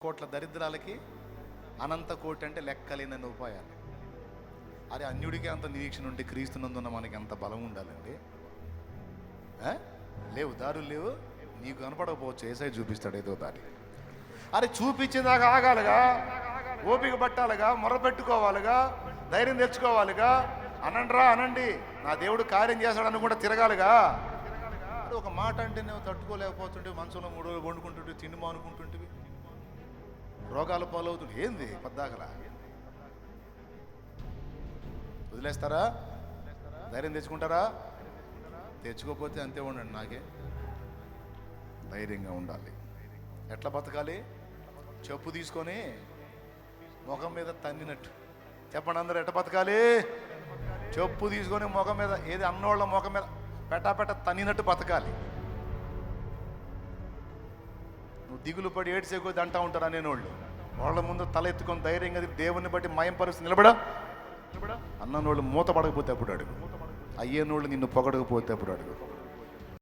కోట్ల దరిద్రాలకి అనంత కోటి అంటే లెక్కలేనన్ని ఉపాయాలు. అరే అన్యుడికి అంత నిరీక్షణ ఉంటే క్రీస్తునందున్న మనకి ఎంత బలం ఉండాలండి. లేవు దారులు లేవు, నీకు కనపడకపోవచ్చు, ఏసై చూపిస్తాడు ఏదో దారి. అరే చూపించేదాకా ఆగాలిగా, ఓపిక పట్టాలిగా, మొరపెట్టుకోవాలిగా, ధైర్యం తెచ్చుకోవాలిగా. అనండ్రా అనండి, నా దేవుడు కార్యం చేస్తాడు అనుకుంటే తిరగాలిగా. ఒక మాట అంటే నువ్వు తట్టుకోలేకపోతుంటే మనసులో 3 రోజులు వండుకుంటుంటే తిండి మానుకుంటుంటివి, రోగాల పాలవుతుంది. ఏంది పద్దాకలా వదిలేస్తారా? ధైర్యం తెచ్చుకుంటారా? తెచ్చుకోకపోతే అంతే ఉండండి. నాకే ధైర్యంగా ఉండాలి. ఎట్లా బతకాలి? చెప్పు తీసుకొని ముఖం మీద తన్నినట్టు. చెప్పండి అందరూ, ఎట్లా బతకాలి? చెప్పు తీసుకొని ముఖం మీద, ఏది అన్నోళ్ళ ముఖం మీద పెట్ట తన్నినట్టు బతకాలి. నువ్వు దిగులు పడి ఏడ్చే కొద్ది అంటా ఉంటారు అనేనోళ్ళు. వాళ్ళ ముందు తల ఎత్తుకొని ధైర్యంగా దేవుని బట్టి మయం పరిస్థితి నిలబడా అన్నోళ్ళు మూత పడకపోతే అప్పుడు అడుగు, అయ్యేనోళ్ళు నిన్ను పొగడకపోతే అప్పుడు అడుగు.